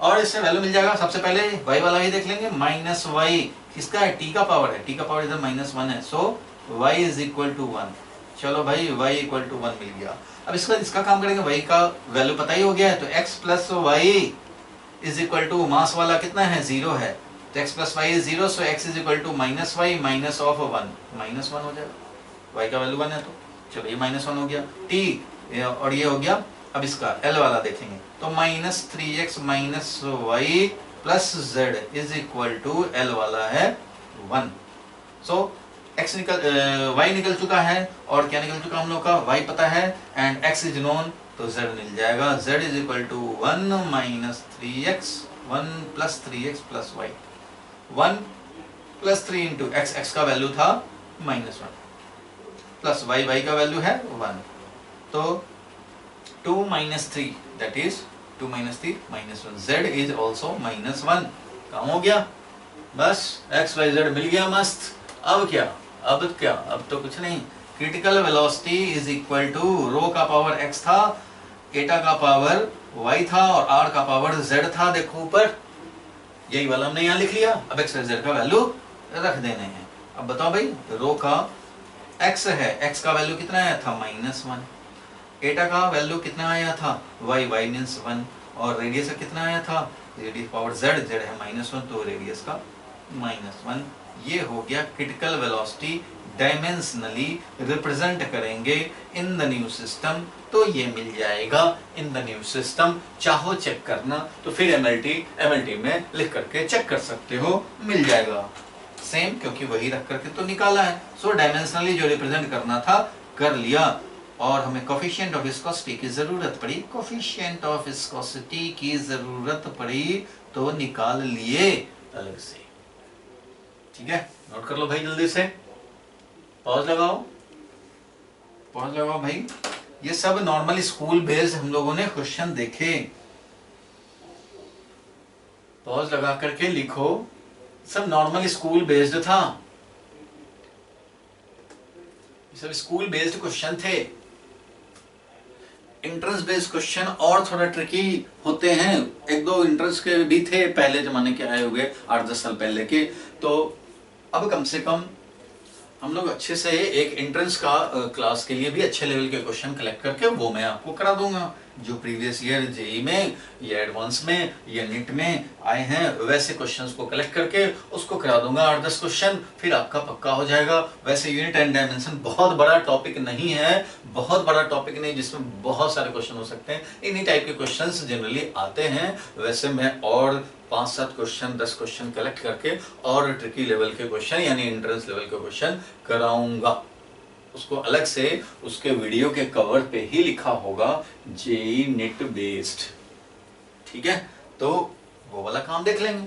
और इससे वैल्यू मिल जाएगा। सबसे पहले y वाला ही देख लेंगे, -y किसका है, t का पावर है, t का पावर इधर -1 है, सो y = 1। चलो भाई y = 1 मिल गया। अब इसका काम करेंगे, y का वैल्यू पता ही हो गया है, तो x + y = मास वाला कितना है, 0 है, तो x + y is 0, so x = -y minus of 1, -1 हो जाएगा, y का वैल्यू 1 है, तो चलो ये -1 हो गया, t और ये हो गया। अब इसका L वाला देखेंगे, तो -3x minus y plus z = L वाला है 1। सो x y निकल चुका है, और क्या निकल चुका हम लोग का, y पता है, एंड x इज नोन, तो z मिल जाएगा, z = 1 - 3x 1 + 3x + y, 1 + 3 into x का वैल्यू था -1 प्लस y का वैल्यू है 1, तो 2 minus 3 that is 2 minus 3 minus 1 z is also minus 1 काम हो गया बस x y z मिल गया मस्त अब क्या अब तो कुछ नहीं critical velocity is equal to rho का पावर x था एटा का पावर y था और r का पावर z था देखो ऊपर यही वाला हमने यहाँ लिख लिया अब x y z का वैल्यू रख देने हैं अब बताओ भाई रो का x है x का वैल्यू कितना आया था -1 एटा का वैल्यू कितना आया था y मींस 1 और रेडियस का कितना आया था रेडियस पावर z है -1 तो रेडियस का -1 ये हो गया क्रिटिकल वेलोसिटी डायमेंशनली रिप्रेजेंट करेंगे इन द न्यू सिस्टम तो ये मिल जाएगा इन द न्यू सिस्टम चाहो चेक करना तो फिर एमएलटी में लिख करके चेक कर सकते हो मिल जाएगा सेम क्योंकि वही रख करके तो निकाला है सो डायमेंशनली जो रिप्रेजेंट करना था कर लिया और हमें कोफिशिएंट ऑफ विस्कोसिटी की जरूरत पड़ी कोफिशिएंट ऑफ विस्कोसिटी की जरूरत पड़ी तो निकाल लिए अलग से ठीक है नोट कर लो भाई जल्दी से पॉज लगाओ भाई ये सब नॉर्मल स्कूल बेस्ड हम लोगों ने क्वेश्चन देखे पॉज लगा करके लिखो सब नॉर्मल स्कूल बेस्ड था सब स्कूल बेस्ड क्वेश्चन थे इंट्रेंस बेस्ड क्वेश्चन और थोड़ा ट्रिकी होते हैं एक दो इंट्रेंस के भी थे पहले जमाने के आए हुए 8-10 साल पहले के तो अब कम से कम हम लोग अच्छे से एक एंट्रेंस का क्लास के लिए भी अच्छे लेवल के क्वेश्चन कलेक्ट करके वो मैं आपको करा दूंगा जो प्रीवियस ईयर जेई में या एडवांस में या नीट में आए हैं वैसे क्वेश्चंस को कलेक्ट करके उसको करा दूंगा 8-10 क्वेश्चन फिर आपका पक्का हो जाएगा वैसे यूनिट एंड डायमेंशन बहुत बड़ा टॉपिक नहीं है बहुत बड़ा टॉपिक नहीं जिसमें बहुत सारे क्वेश्चन हो सकते हैं इन्हीं टाइप के क्वेश्चंस जनरली आते हैं वैसे मैं और 5-7 क्वेश्चन 10 क्वेश्चन कलेक्ट करके और ट्रिकी लेवल के क्वेश्चन यानी एंट्रेंस लेवल के क्वेश्चन कराऊंगा उसको अलग से उसके वीडियो के कवर पे ही लिखा होगा जेई नेट बेस्ड ठीक है तो वो वाला काम देख लेंगे